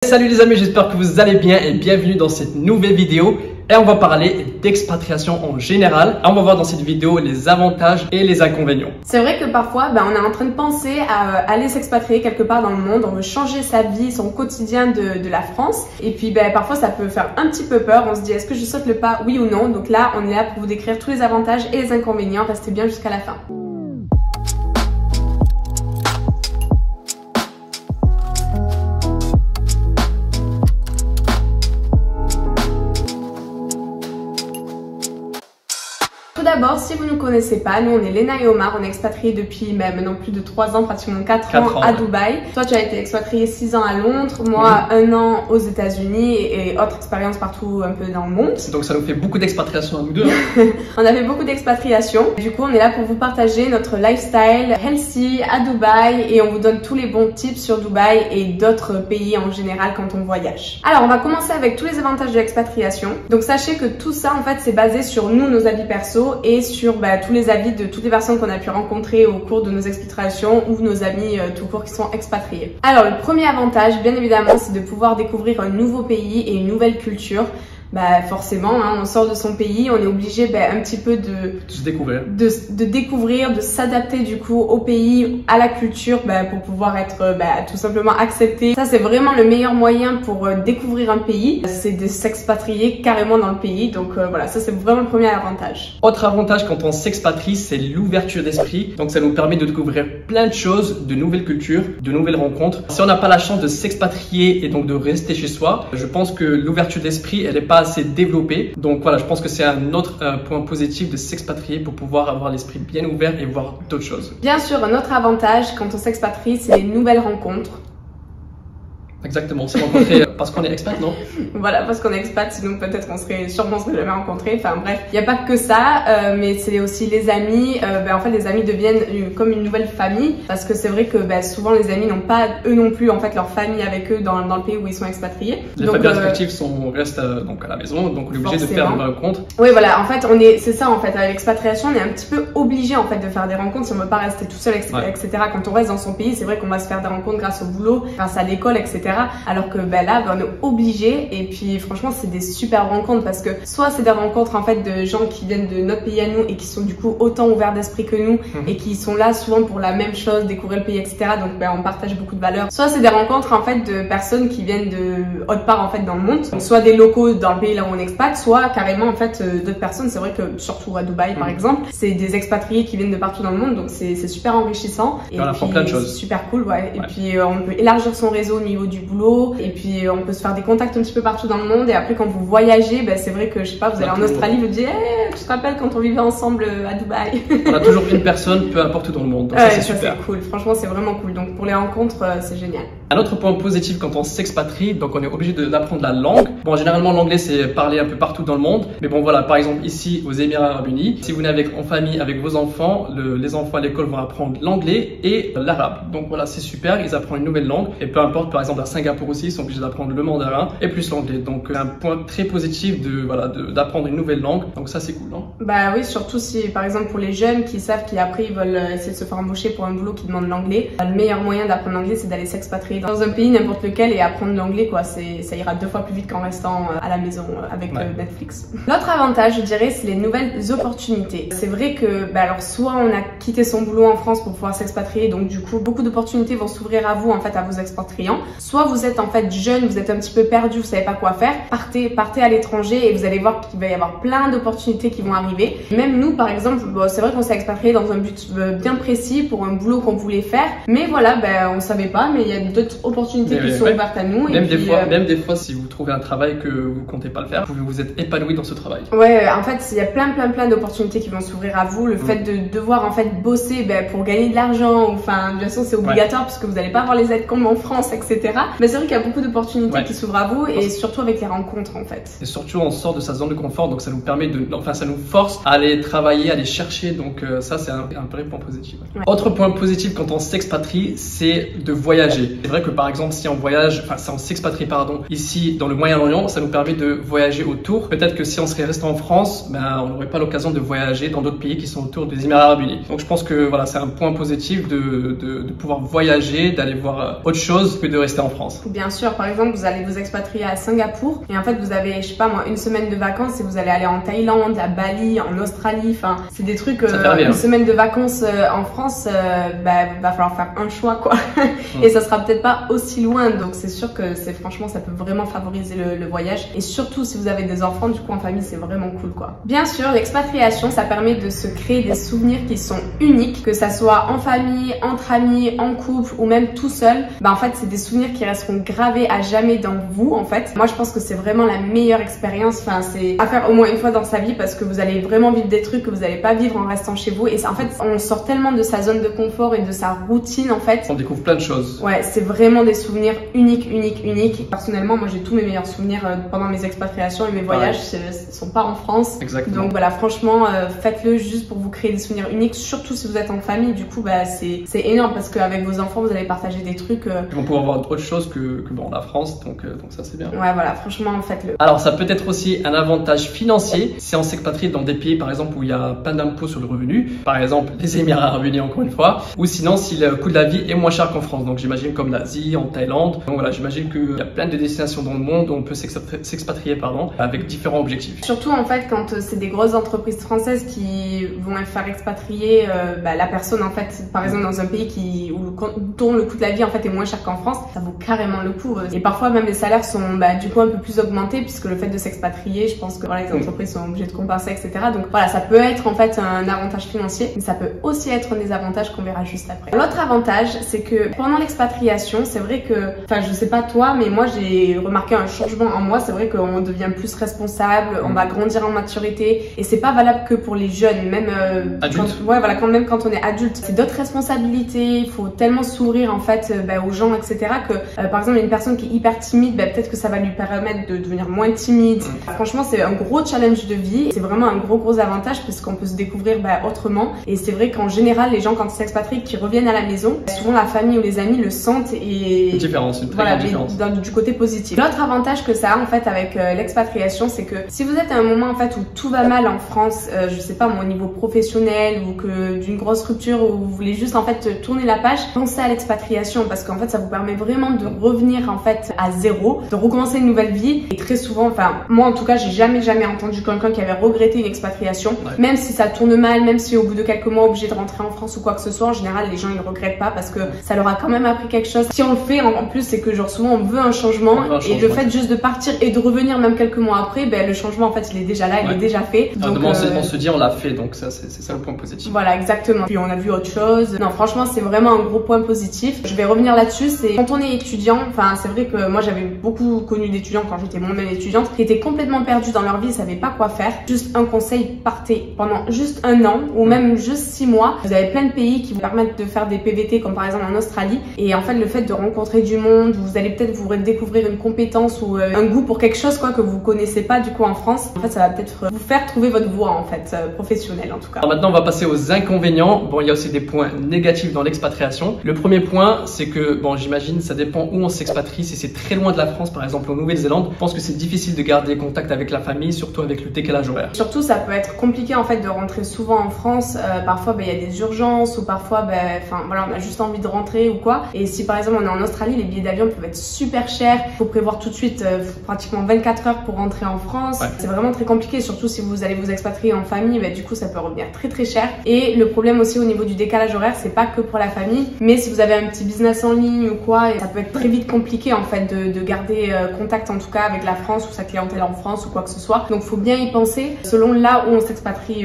Salut les amis, j'espère que vous allez bien et bienvenue dans cette nouvelle vidéo. Et on va parler d'expatriation en général. On va voir dans cette vidéo les avantages et les inconvénients. C'est vrai que parfois, on est en train de penser à aller s'expatrier quelque part dans le monde. On veut changer sa vie, son quotidien de la France. Et puis parfois, ça peut faire un petit peu peur. On se dit, est-ce que je saute le pas, oui ou non? Donc là, on est là pour vous décrire tous les avantages et les inconvénients. Restez bien jusqu'à la fin. Tout d'abord, si vous ne nous connaissez pas, nous on est Léna et Omar, on est expatriés depuis maintenant plus de 3 ans, pratiquement 4 ans à Dubaï. Toi tu as été expatrié 6 ans à Londres, moi 1 an aux États-Unis et autre expérience partout un peu dans le monde. Donc ça nous fait beaucoup d'expatriation à nous deux. On a fait beaucoup d'expatriation. Du coup on est là pour vous partager notre lifestyle healthy à Dubaï et on vous donne tous les bons tips sur Dubaï et d'autres pays en général quand on voyage. Alors on va commencer avec tous les avantages de l'expatriation. Donc sachez que tout ça en fait c'est basé sur nous, nos avis perso et sur tous les avis de toutes les personnes qu'on a pu rencontrer au cours de nos expatriations ou nos amis tout court qui sont expatriés. Alors le premier avantage bien évidemment c'est de pouvoir découvrir un nouveau pays et une nouvelle culture. Forcément, on sort de son pays, on est obligé un petit peu de découvrir, de s'adapter du coup au pays, à la culture, pour pouvoir être tout simplement accepté. Ça c'est vraiment le meilleur moyen pour découvrir un pays, c'est de s'expatrier carrément dans le pays. Donc voilà, ça c'est vraiment le premier avantage. Autre avantage quand on s'expatrie, c'est l'ouverture d'esprit. Donc ça nous permet de découvrir plein de choses, de nouvelles cultures, de nouvelles rencontres. Si on n'a pas la chance de s'expatrier et donc de rester chez soi, je pense que l'ouverture d'esprit, elle n'est pas assez développé. Donc voilà, je pense que c'est un autre point positif de s'expatrier pour pouvoir avoir l'esprit bien ouvert et voir d'autres choses. Bien sûr, un autre avantage quand on s'expatrie, c'est les nouvelles rencontres. Exactement, on s'est rencontrés parce qu'on est expat, non? Voilà, parce qu'on est expat, sinon peut-être on serait jamais rencontrés. Enfin bref, il n'y a pas que ça, mais c'est aussi les amis. En fait, les amis deviennent comme une nouvelle famille parce que c'est vrai que souvent les amis n'ont pas eux non plus en fait leur famille avec eux dans le pays où ils sont expatriés. Les familles respectives restent donc à la maison, donc on est obligé de faire une rencontre. Oui, voilà, en fait c'est ça en fait. À l'expatriation, on est un petit peu obligé en fait de faire des rencontres si on ne veut pas rester tout seul, etc. Quand on reste dans son pays, c'est vrai qu'on va se faire des rencontres grâce au boulot, grâce à l'école, etc. Alors que là, on est obligé et puis franchement, c'est des super rencontres parce que soit c'est des rencontres en fait de gens qui viennent de notre pays à nous et qui sont du coup autant ouverts d'esprit que nous et qui sont là souvent pour la même chose, découvrir le pays, etc. Donc on partage beaucoup de valeurs. Soit c'est des rencontres en fait de personnes qui viennent de autre part en fait dans le monde, donc soit des locaux dans le pays là où on expat, soit carrément en fait d'autres personnes. C'est vrai que surtout à Dubaï par exemple, c'est des expatriés qui viennent de partout dans le monde, donc c'est super enrichissant et on apprend plein de choses. Super cool, Et puis on peut élargir son réseau au niveau du boulot. Et puis on peut se faire des contacts un petit peu partout dans le monde. Et après quand vous voyagez, c'est vrai que je sais pas, vous allez en Australie, vous dites tu te rappelles quand on vivait ensemble à Dubaï? On a toujours une personne, peu importe où dans le monde. Donc ça c'est super. C'est cool, franchement c'est vraiment cool. Donc pour les rencontres, c'est génial. Un autre point positif quand on s'expatrie, donc on est obligé d'apprendre la langue. Bon, généralement l'anglais c'est parlé un peu partout dans le monde. Mais bon voilà, par exemple ici aux Émirats Arabes Unis, si vous n'êtes en famille avec vos enfants, les enfants à l'école vont apprendre l'anglais et l'arabe. Donc voilà, c'est super, ils apprennent une nouvelle langue. Et peu importe, par exemple à Singapour aussi, ils sont obligés d'apprendre le mandarin et plus l'anglais. Donc un point très positif d'apprendre une nouvelle langue. Donc ça c'est cool, non? Oui, surtout si par exemple pour les jeunes qui savent qu'après ils veulent essayer de se faire embaucher pour un boulot qui demande l'anglais, le meilleur moyen d'apprendre l'anglais c'est d'aller s'expatrier dans un pays n'importe lequel et apprendre l'anglais quoi. Ça ira 2 fois plus vite qu'en restant à la maison avec Netflix. L'autre avantage je dirais c'est les nouvelles opportunités. C'est vrai que alors soit on a quitté son boulot en France pour pouvoir s'expatrier, donc du coup beaucoup d'opportunités vont s'ouvrir à vous en fait à vos expatriants. Soit vous êtes en fait jeune, vous êtes un petit peu perdu, vous savez pas quoi faire, partez à l'étranger et vous allez voir qu'il va y avoir plein d'opportunités qui vont arriver. Même nous par exemple, c'est vrai qu'on s'est expatrié dans un but bien précis pour un boulot qu'on voulait faire, mais voilà, on savait pas, mais il y a d'autres opportunités qui sont ouvertes à nous. Même des fois si vous trouvez un travail que vous comptez pas le faire, vous êtes épanoui dans ce travail. Ouais, en fait il y a plein d'opportunités qui vont s'ouvrir à vous. Le fait de devoir en fait bosser pour gagner de l'argent, enfin de toute façon c'est obligatoire parce que vous n'allez pas avoir les aides comme en France, etc. Mais c'est vrai qu'il y a beaucoup d'opportunités qui s'ouvrent à vous et surtout avec les rencontres en fait. Et surtout on sort de sa zone de confort, donc ça nous permet ça nous force force à aller travailler, à aller chercher. Donc ça, c'est un vrai point positif. Ouais. Autre point positif quand on s'expatrie, c'est de voyager. C'est vrai que par exemple, si on voyage, enfin si on s'expatrie pardon, ici dans le Moyen-Orient, ça nous permet de voyager autour. Peut-être que si on serait resté en France, on n'aurait pas l'occasion de voyager dans d'autres pays qui sont autour des Émirats Arabes Unis. Donc je pense que voilà, c'est un point positif de pouvoir voyager, d'aller voir autre chose que de rester en France. Bien sûr, par exemple, vous allez vous expatrier à Singapour et en fait vous avez, je sais pas moi, une semaine de vacances et vous allez aller en Thaïlande, à Bali, en Australie. Enfin, c'est des trucs. Une semaine de vacances en France, va falloir faire un choix quoi. Et ça sera peut-être pas aussi loin. Donc c'est sûr que franchement, ça peut vraiment favoriser le voyage. Et surtout si vous avez des enfants, du coup en famille, c'est vraiment cool quoi. Bien sûr, l'expatriation, ça permet de se créer des souvenirs qui sont uniques, que ça soit en famille, entre amis, en couple ou même tout seul. En fait, c'est des souvenirs qui resteront gravés à jamais dans vous en fait. Moi, je pense que c'est vraiment la meilleure expérience. Enfin, c'est à faire au moins une fois dans sa vie parce que vous allez vraiment vivre des trucs que vous n'allez pas vivre en restant chez vous. Et en fait, on sort tellement de sa zone de confort et de sa routine en fait. On découvre plein de choses. Ouais, c'est vraiment des souvenirs uniques. Personnellement, moi, j'ai tous mes meilleurs souvenirs pendant mes expatriations et mes voyages. Ils sont pas en France. Exactement. Donc voilà, franchement, faites-le juste pour vous créer des souvenirs uniques, surtout si vous êtes en famille. Du coup, c'est énorme parce qu'avec vos enfants, vous allez partager des trucs. Ils vont pouvoir voir autre chose que la France, donc ça c'est bien. Ouais, voilà, franchement, faites-le. Alors, ça peut être aussi un avantage financier si on s'expatrie dans des pays, par exemple, où il y a plein d'impôts sur le revenu, par exemple les Émirats Arabes Unis encore une fois, ou sinon si le coût de la vie est moins cher qu'en France. Donc j'imagine comme l'Asie, en Thaïlande. Donc voilà, j'imagine qu'il y a plein de destinations dans le monde où on peut s'expatrier avec différents objectifs. Surtout en fait quand c'est des grosses entreprises françaises qui vont faire expatrier la personne en fait, par exemple dans un pays dont le coût de la vie en fait est moins cher qu'en France, ça vaut carrément le coup. Et parfois même les salaires sont du coup un peu plus augmentés puisque le fait de s'expatrier, je pense que voilà, les entreprises sont obligées de compenser, etc. Donc voilà, ça peut être en fait un avantage financier, mais ça peut aussi être un désavantage qu'on verra juste après. L'autre avantage, c'est que pendant l'expatriation, c'est vrai que, enfin je sais pas toi, mais moi j'ai remarqué un changement en moi. C'est vrai qu'on devient plus responsable, on va grandir en maturité, et c'est pas valable que pour les jeunes, même adultes. Même quand on est adulte, c'est d'autres responsabilités. Il faut tellement s'ouvrir en fait aux gens, etc. que par exemple une personne qui est hyper timide, peut-être que ça va lui permettre de devenir moins timide. Franchement, c'est un gros challenge de vie. C'est vraiment un gros avantage parce qu'on peut se découvrir autrement. Et c'est vrai qu'en général, les gens quand ils s'expatrient, qui reviennent à la maison, souvent la famille ou les amis le sentent et une différence, une très grande différence. Du côté positif. L'autre avantage que ça a en fait avec l'expatriation, c'est que si vous êtes à un moment en fait où tout va mal en France, je sais pas au niveau professionnel ou que d'une grosse rupture où vous voulez juste en fait tourner la page, pensez à l'expatriation parce qu'en fait ça vous permet vraiment de revenir en fait à zéro, de recommencer une nouvelle vie. Et très souvent, enfin moi en tout cas, j'ai jamais entendu quelqu'un qui avait regretté une expatriation, même si ça tourne mal, même si au bout de quelques mois obligé de rentrer en France ou quoi que ce soit. En général, les gens ils regrettent pas parce que ça leur a quand même appris quelque chose. Si on le fait en plus, c'est que genre souvent on veut un changement, et le fait juste de partir et de revenir même quelques mois après, le changement en fait il est déjà là, il est déjà fait. Donc on se dit on l'a fait, donc ça c'est ça le point positif. Voilà, exactement. Puis on a vu autre chose. Non, franchement c'est vraiment un gros point positif. Je vais revenir là-dessus. C'est quand on est étudiant, enfin c'est vrai que moi j'avais beaucoup connu d'étudiants quand j'étais moi-même étudiante qui étaient complètement perdus dans leur vie, ils savaient pas quoi faire. Juste un conseil, partez pendant juste un an ou même juste 6 mois. Vous avez plein de pays qui vous permettent de faire des PVT comme par exemple en Australie, et en fait le fait de rencontrer du monde, vous allez peut-être vous découvrir une compétence ou un goût pour quelque chose que vous connaissez pas du coup en France. En fait ça va peut-être vous faire trouver votre voie en fait professionnelle en tout cas. Alors maintenant on va passer aux inconvénients. Bon, il y a aussi des points négatifs dans l'expatriation. Le premier point, c'est que bon, j'imagine ça dépend où on s'expatrie. Si c'est très loin de la France, par exemple en Nouvelle-Zélande, je pense que c'est difficile de garder contact avec la famille, surtout avec le décalage horaire. Surtout ça peut être compliqué en fait de rentrer souvent en France. Parfois il y a des urgences ou parfois voilà, on a juste envie de rentrer ou quoi. Et si par exemple on est en Australie, les billets d'avion peuvent être super chers. Il faut prévoir tout de suite pratiquement 24 heures pour rentrer en France. Ouais. C'est vraiment très compliqué, surtout si vous allez vous expatrier en famille, du coup ça peut revenir très cher. Et le problème aussi au niveau du décalage horaire, c'est pas que pour la famille, mais si vous avez un petit business en ligne ou quoi, ça peut être très vite compliqué en fait de garder contact en tout cas avec la France ou sa clientèle en France ou quoi que ce soit. Donc faut bien y penser selon là où on s'expatrie,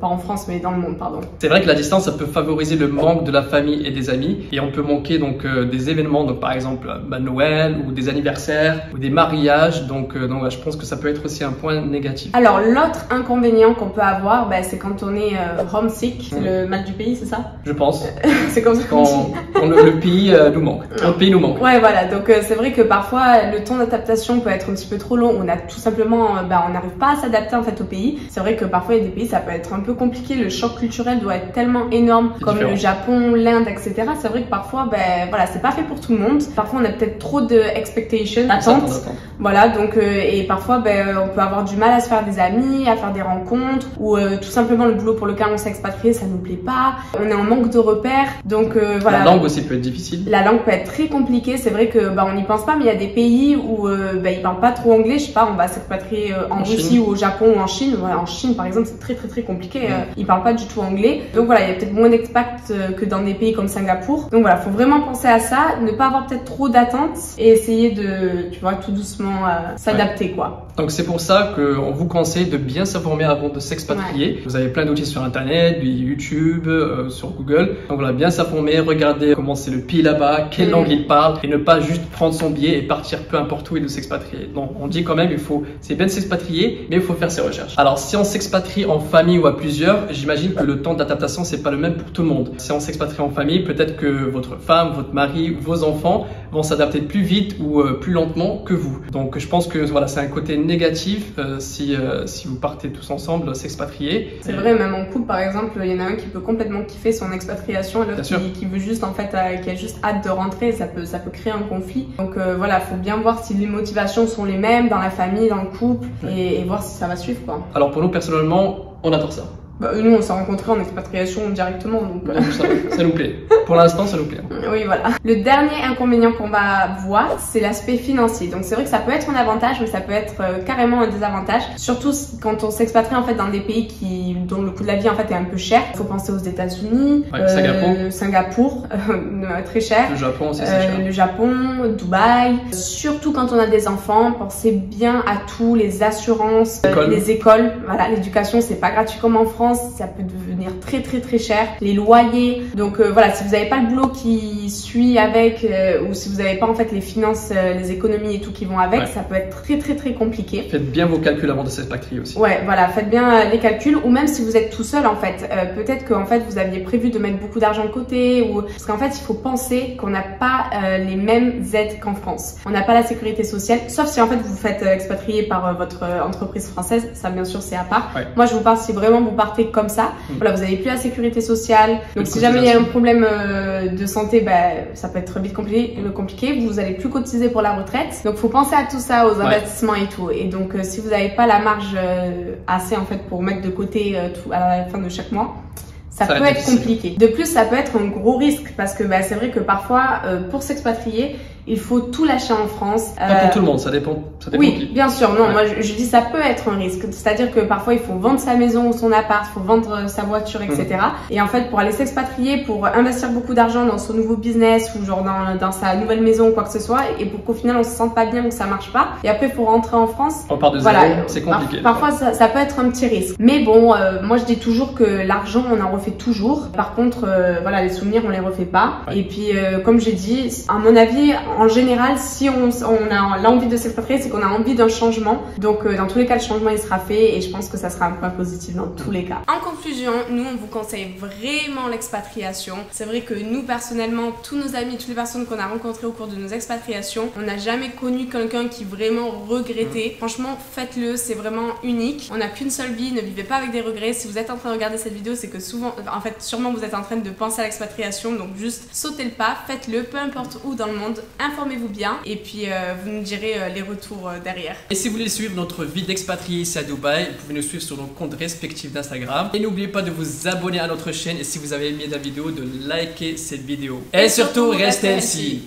pas en France mais dans le monde, pardon. C'est vrai que la distance ça peut favoriser le manque de la famille et des amis, et on peut manquer donc des événements, donc par exemple Noël ou des anniversaires ou des mariages, donc je pense que ça peut être aussi un point négatif. Alors l'autre inconvénient qu'on peut avoir, c'est quand on est homesick sick, c'est le mal du pays, c'est ça? Je pense. C'est comme ça qu'on dit. Quand le pays nous manque. Notre pays nous manque. Ouais, voilà. Donc c'est vrai que parfois le temps d'adaptation peut être un petit peu trop long. On a tout simplement, on n'arrive pas à s'adapter en fait au pays. C'est vrai que parfois il y a des pays, ça peut être un peu compliqué. Le choc culturel doit être tellement énorme, comme différent. Le Japon, l'Inde, etc. C'est vrai que parfois, voilà, c'est pas fait pour tout le monde. Parfois on a peut-être trop de expectations, d'attentes. Voilà, donc et parfois on peut avoir du mal à se faire des amis, à faire des rencontres, ou tout simplement le boulot pour lequel on s'est expatrié, ça nous plaît pas. On est en manque de repères, donc voilà. La langue aussi peut être difficile. La langue peut être très compliquée. C'est vrai que on n'y pense pas, mais il y a des pays où ils parlent pas trop anglais. Je sais pas, on va s'expatrier en Russie Chine. ou au Japon ou en Chine. Voilà, en Chine par exemple, c'est très compliqué. Ils parlent pas du tout anglais. Donc voilà, il y a peut-être moins d'expats que dans des pays comme Singapour. Donc voilà, faut vraiment penser à ça, ne pas avoir peut-être trop d'attentes et essayer de, tu vois, tout doucement s'adapter quoi. Donc c'est pour ça qu'on vous conseille de bien s'informer avant de s'expatrier. Vous avez plein d'outils sur internet, YouTube, sur Google. Donc voilà, bien s'informer, regarder comment c'est le pays là-bas, quelle langue il parle, et ne pas juste prendre son billet et partir peu importe où et de s'expatrier. Donc on dit quand même, c'est bien de s'expatrier, mais il faut faire ses recherches. Alors si on s'expatrie en famille ou à plusieurs, j'imagine que le temps d'adaptation c'est pas le même pour tout le monde. Si on s'expatrie en famille, peut-être que votre femme, votre mari ou vos enfants vont s'adapter plus vite ou plus lentement que vous. Donc je pense que voilà, c'est un côté négatif si vous partez tous ensemble s'expatrier. C'est vrai, même en couple par exemple, il y en a un qui peut complètement kiffer son expatriation et l'autre qui veut juste en fait, qui a juste hâte de rentrer, ça peut créer un conflit. Donc voilà, faut bien voir si les motivations sont les mêmes dans la famille, dans le couple et voir si ça va suivre quoi. Alors pour nous personnellement, on adore ça. Nous on s'est rencontrés en expatriation directement donc ça nous plaît. Pour l'instant ça nous plaît. Oui voilà. Le dernier inconvénient qu'on va voir c'est l'aspect financier. Donc c'est vrai que ça peut être un avantage mais ça peut être carrément un désavantage. Surtout quand on s'expatrie en fait dans des pays dont le coût de la vie en fait est un peu cher. Il faut penser aux États-Unis, Singapour très cher. Le Japon aussi c'est cher. Le Japon, Dubaï. Surtout quand on a des enfants, pensez bien à tout, les assurances, les écoles. Voilà, l'éducation c'est pas gratuit comme en France. Ça peut devenir très cher, les loyers. Donc voilà, si vous n'avez pas le boulot qui suit avec ou si vous n'avez pas en fait les finances, les économies et tout qui vont avec, ça peut être très compliqué. Faites bien vos calculs avant de s'expatrier aussi. Ouais, voilà, faites bien les calculs ou même si vous êtes tout seul en fait, peut-être que en fait vous aviez prévu de mettre beaucoup d'argent de côté ou parce qu'en fait il faut penser qu'on n'a pas les mêmes aides qu'en France. On n'a pas la sécurité sociale, sauf si en fait vous vous faites expatrier par votre entreprise française, ça bien sûr c'est à part. Moi je vous parle si vraiment vous partez comme ça, voilà, vous n'avez plus la sécurité sociale, donc si jamais il y a un problème de santé, ça peut être vite compliqué, vous n'allez plus cotiser pour la retraite, donc faut penser à tout ça, aux investissements et tout, et donc si vous n'avez pas la marge assez en fait pour mettre de côté tout à la fin de chaque mois, ça peut être compliqué. De plus, ça peut être un gros risque parce que c'est vrai que parfois, pour s'expatrier, il faut tout lâcher en France. Pas pour tout le monde, ça dépend. Oui, bien sûr. Non, moi je dis ça peut être un risque. C'est-à-dire que parfois il faut vendre sa maison ou son appart, il faut vendre sa voiture, etc. Et en fait, pour aller s'expatrier, pour investir beaucoup d'argent dans son nouveau business ou genre dans sa nouvelle maison ou quoi que ce soit, et pour qu'au final on se sente pas bien ou que ça marche pas, et après il faut rentrer en France. On part de zéro, c'est compliqué. Parfois ça peut être un petit risque. Mais bon, moi je dis toujours que l'argent on en refait toujours. Par contre, voilà, les souvenirs on les refait pas. Et puis comme j'ai dit, à mon avis, en général, si on a l'envie de s'expatrier, c'est qu'on a envie d'un changement. Donc, dans tous les cas, le changement, il sera fait et je pense que ça sera un point positif dans tous les cas. En conclusion, nous, on vous conseille vraiment l'expatriation. C'est vrai que nous, personnellement, tous nos amis, toutes les personnes qu'on a rencontrées au cours de nos expatriations, on n'a jamais connu quelqu'un qui vraiment regrettait. Franchement, faites-le, c'est vraiment unique. On n'a qu'une seule vie, ne vivez pas avec des regrets. Si vous êtes en train de regarder cette vidéo, c'est que souvent, en fait, sûrement vous êtes en train de penser à l'expatriation. Donc, juste sautez le pas, faites-le, peu importe où dans le monde. Informez-vous bien et puis vous nous direz les retours derrière. Et si vous voulez suivre notre vie d'expatrié ici à Dubaï, vous pouvez nous suivre sur nos comptes respectifs d'Instagram. Et n'oubliez pas de vous abonner à notre chaîne et si vous avez aimé la vidéo, de liker cette vidéo. Et surtout, restez healthy.